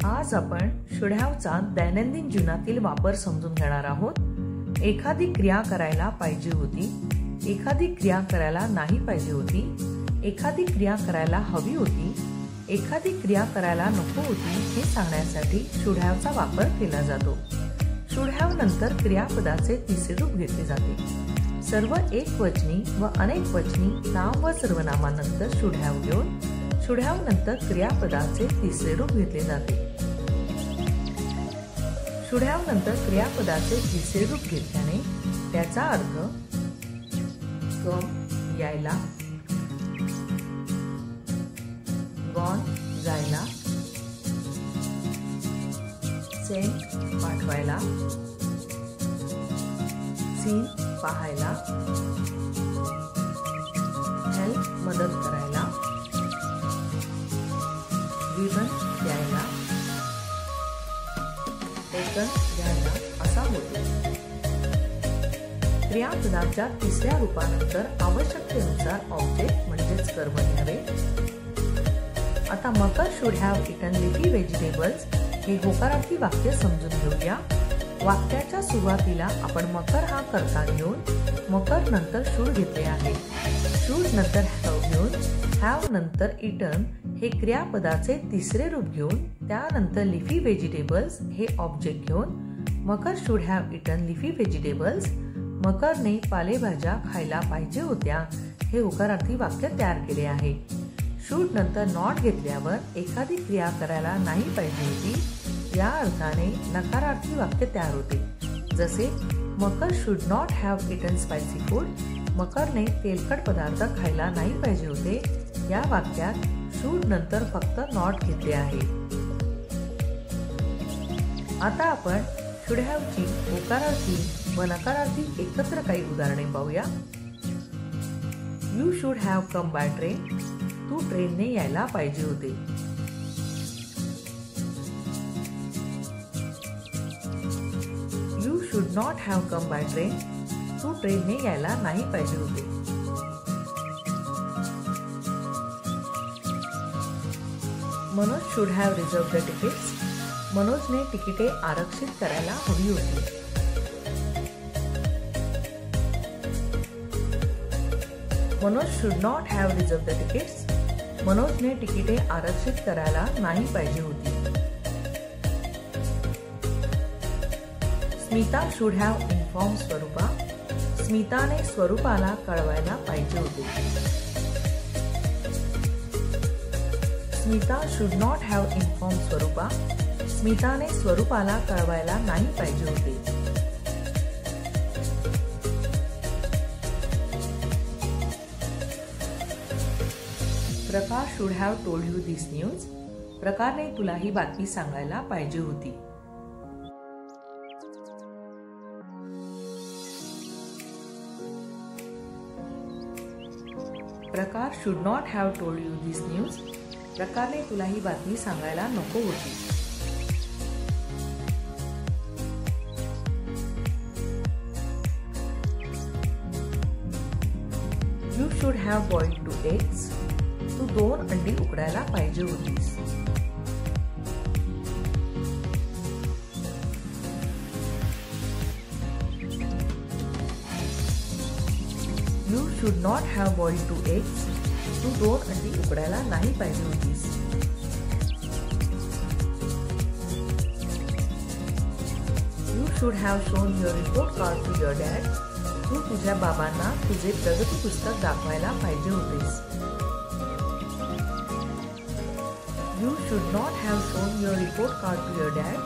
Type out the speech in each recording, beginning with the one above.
आज आपण शुड हॅवचा दैनंदिन जीवनातील वापर समजून घेणार आहोत। एखादी क्रिया करायला पाहिजे होती, एखादी क्रिया करायला नाही पाहिजे होती, एखादी क्रिया करायला हवी होती, एखादी क्रिया करायला नको होती हे सांगण्यासाठी शुड हॅवचा वापर केला जातो। शुड हॅव नंतर क्रियापदाचे तिसरे रूप घेतले जाते। सर्व एकवचनी व अनेकवचनी नाम व सर्वनामानंतर शुड हॅव घेऊन शुड हॅव नंतर क्रियापदाचे तिसरे रूप घेतले जाते। शुड हॅव नंतर क्रियापदाचे तिसरे रूप घेतल्याने त्याचा अर्थ कम यायला, गॉन जायला, सेंड पाठवायला, सीन पाहायला, हेल्प मदत करायला, गिवन द्यायला, टेकन घ्यायला असा होतो। क्रियापदाच्या तिसऱ्या रूपानंतर आवश्यकतेनुसार ऑब्जेक्ट म्हणजेच कर्म घ्यावे। आता Makar should have eaten leafy vegetables हे होकारार्थी वाक्य समजून घेऊया। वाक्याच्या सुरुवातीला आपण मकर हा कर्ता घेऊन मकर नंतर शुड घेतले आहे। शुड नंतर हॅव घेऊन हॅव नंतर इटन हे क्रियापदाचे तिसरे रूप घेऊन त्यानंतर लिफी व्हेजिटेबल्स हे ऑब्जेक्ट घेऊन Makar should have eaten leafy vegetables, मकरने पालेभाज्या खायला पाहिजे होत्या हे होकारार्थी वाक्य तयार केले आहे। शुड नंतर नॉट घेतल्यावर एखादी क्रिया करायला नाही पाहिजे होती या अर्थाने नकारार्थी वाक्य तयार होते। जसे Makar should not have eaten spicy food, मकरने तेलकट पदार्थ खायला नाही पाहिजे होते या वाक्यात शुड नंतर फक्त नॉट घेतले आहे। आता आपण शुड हॅवची होकारार्थी व नकारार्थी एकत्र काही उदाहरणे पाहूया। You should have come by train, तू ट्रेनने यायला पाहिजे होते। You should not have come by train, तू ट्रेनने यायला नाही पाहिजे होते। Manoj should have reserved the tickets, मनोजने तिकिटे आरक्षित करायला हवी होती। Manoj should not have reserved the tickets, मनोजने तिकिटे आरक्षित करायला नाही पाहिजे होती। Smita should have inform Swarupa, स्मिताने स्वरूपाला कळवायला पाहिजे होते। Smita should not have inform Swarupa, स्मिताने स्वरूपाला कळवायला नाही पाहिजे होते। Prakash should have told you this news, प्रकारने तुला ही बातमी सांगायला पाहिजे होती। Prakash should not have told you this news, प्रकारने तुला ही बातमी सांगायला नको होती। You should have boiled 2 eggs, तू 2 अंडी उकडायला पाहिजे होतीस। You should not have boiled 2 eggs, तू 2 अंडी उकडायला नाही पाहिजे होतीस। You should have shown your report card to your dad, तू तुझ्या बाबांना तुझे प्रगती पुस्तक दाखवायला पाहिजे होतेस। You should not have shown your report card to your dad,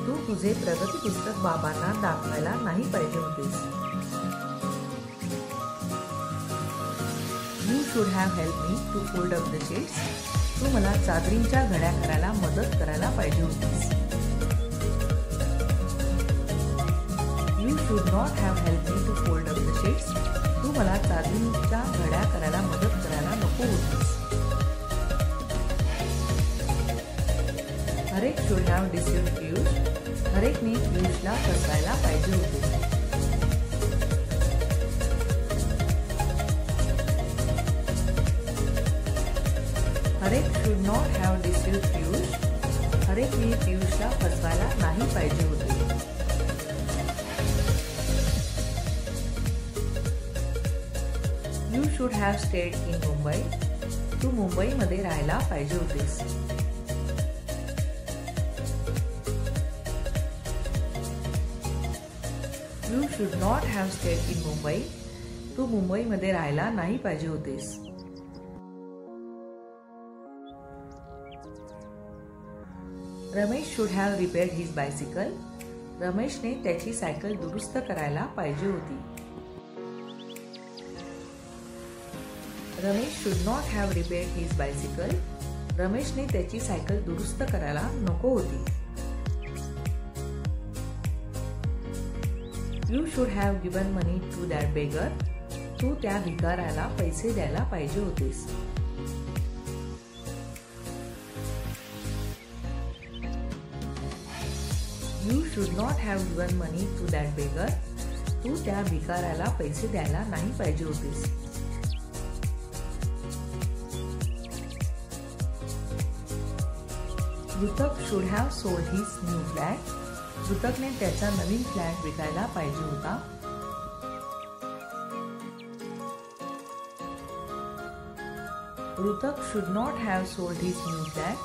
तू तुझे प्रगती पुस्तक बाबांना दाखवायला नाही पाहिजे होतेस। You should have helped me to fold up the sheets, तू मला चादरींच्या घड्या करायला मदत करायला पाहिजे होतीस। You should not have helped me to fold up the sheets, तू मला चादरींच्या घड्या करायला मदत करायला नको होतीस। हरेक should have deceived पीयूष, हरेकने पीयूषला फसवायला पाहिजे होते। Harek should not have deceived Piyush. हरेकने पियुषला फसवायला नाही पाहिजे होते. You should have stayed in Mumbai. तू मुंबईमध्ये राहायला पाहिजे होतेस. You should not have stayed in Mumbai. तू मुंबईमध्ये राहायला नाही पाहिजे होतेस. Ramesh should have repaired his bicycle. रमेशने त्याची सायकल दुरुस्त करायला पाहिजे होती. Ramesh should not have repaired his bicycle. रमेशने त्याची सायकल दुरुस्त करायला नको होती. You should have given money to that beggar. तू त्या भिकाऱ्याला पैसे द्यायला पाहिजे होतेस. You should not have given money to that beggar. तू त्या भिकाऱ्याला पैसे द्यायला नाही पाहिजे होतेस. ऋतक should have sold his new flat. ऋतकने त्याचा नवीन फ्लॅट विकायला पाहिजे होता. ऋतक should not have sold his new flat.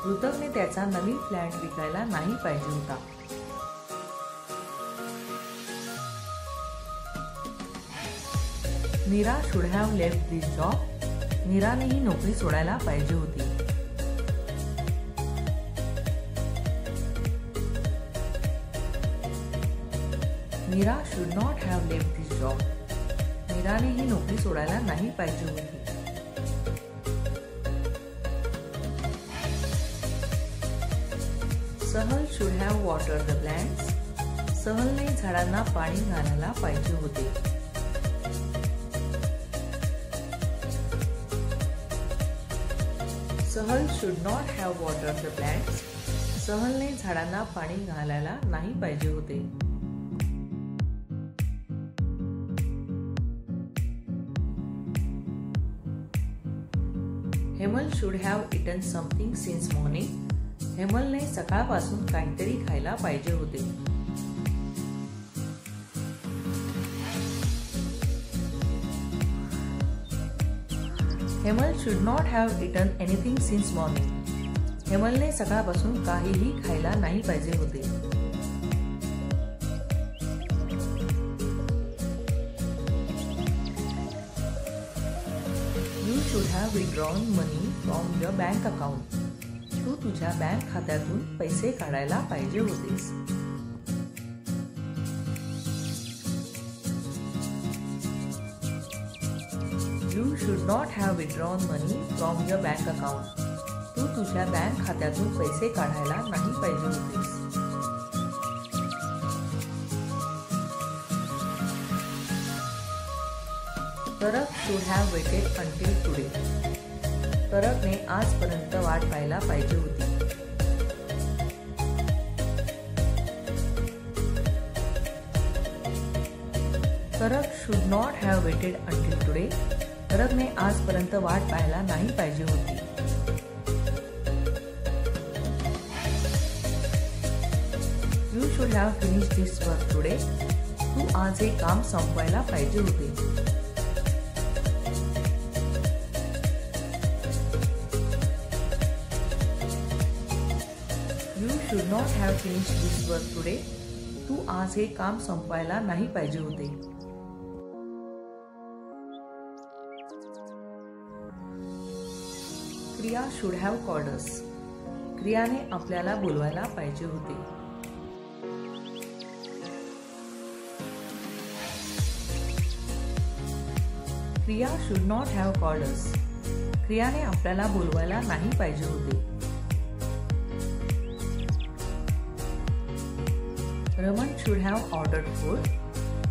ऋतकने त्याचा नवीन फ्लॅट विकायला नाही पाहिजे होता. Nira should have left this job. नीराने ही नोकरी सोडायला पाहिजे होती. Nira should not have left this job. नीराने ही नोकरी सोडायला नाही पाहिजे होती. सहल should have watered the plants. सहलने झाडांना पाणी घालायला पाहिजे होते. सहल should not have watered the plants. सहलने झाडांना पाणी घालायला नाही पाहिजे होते. Hemal should have eaten something since morning. हेमलने सकाळपासून काहीतरी खायला पाहिजे होते. Hemal should not have eaten anything since morning. हेमलने सकाळपासून काहीही खायला नाही पाहिजे होते. You should have withdrawn money from your bank account. तू तुझ्या बँक खात्यातून पैसे काढायला पाहिजे होतेस. You should not have withdrawn money from your bank account. तू तुझ्या बँक खात्यातून पैसे काढायला नाही पाहिजे होतेस. तरक should have waited until today. तरकने आजपर्यंत वाट पाहायला पाहिजे होती. तरक should not have waited until today. तरकने आजपर्यंत वाट पाहायला नाही पाहिजे होती. You should have finished this work today. तू आज हे काम संपवायला पाहिजे होते. You should not have finished this work today. तू आज हे काम संपवायला नाही पाहिजे होते. क्रिया should have called us. क्रियाने आपल्याला बोलवायला पाहिजे होते. क्रिया should not have called us. क्रियाने आपल्याला बोलवायला नाही पाहिजे होते. Raman should have ordered food.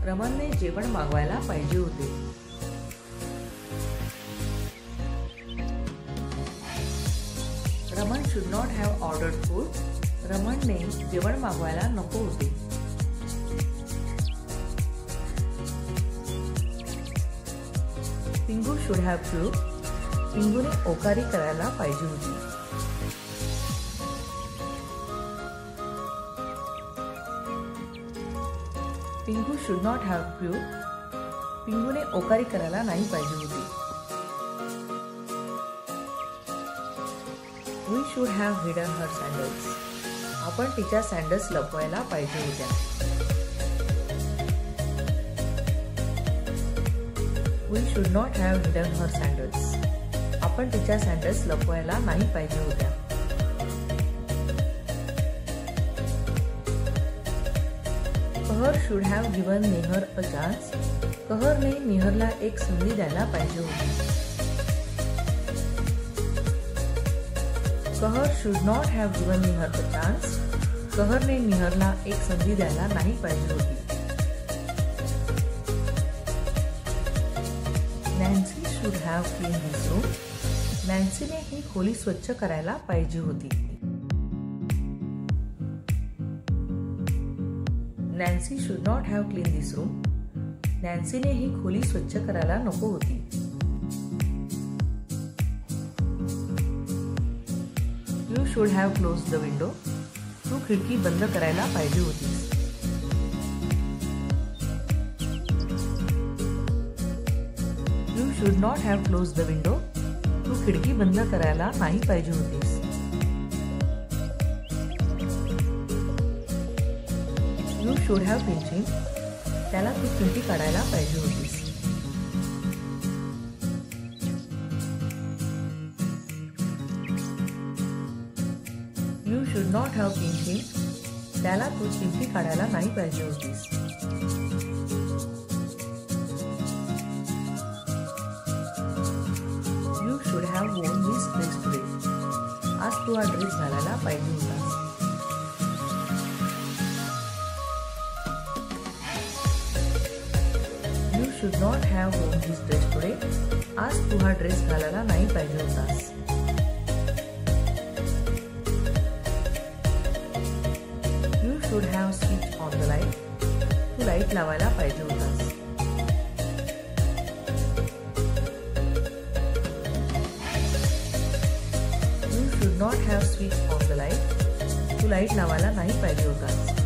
रमनने जेवण मागवायला पाहिजे होते. Raman should not have ordered food. रमनने जेवण मागवायला नको होते. पिंगू should have flew. पिंगूने ओकारी करायला पाहिजे होती. Pingu should not have flu. पिंगूने ओकारी करायला नाही पाहिजे होती. We should have hidden her sandals. आपण तिच्या सँडल्स लपवायला पाहिजे होत्या. We should not have hidden her sandals. आपण तिच्या सँडल्स लपवायला नाही पाहिजे होत्या. Kahar should have given Neher a chance. कहरने निहरला एक संधी द्यायला पाहिजे होती. Kahar should not have given Neher a chance. कहरने निहरला एक संधी द्यायला नाही पाहिजे होती. Nancy should have clean this room. नॅन्सीने ही खोली स्वच्छ करायला पाहिजे होती. Nancy should not have clean this room. नॅन्सीने ही खोली स्वच्छ करायला नको होती. You should have close the window. तू खिडकी बंद करायला पाहिजे होती. You should not have close the window. तू खिडकी बंद करायला नाही पाहिजे होतीस. You should have pinching. त्याला तू चिमटी काढायला पाहिजे होतीस. You should not have pinching. त्याला तू चिमटी काढायला नाही पाहिजे होतीस. You should have worn this dress today. आज तू हा ड्रेस घालायला पाहिजे होतास. You should not have worn this dress today. आज तू हा ड्रेस घालायला नाही पाहिजे होतास. You should have switch on the light. तू लाईट लावायला पाहिजे होतास. You should not have switch on the light. तू लाईट लावायला नाही पाहिजे होतास.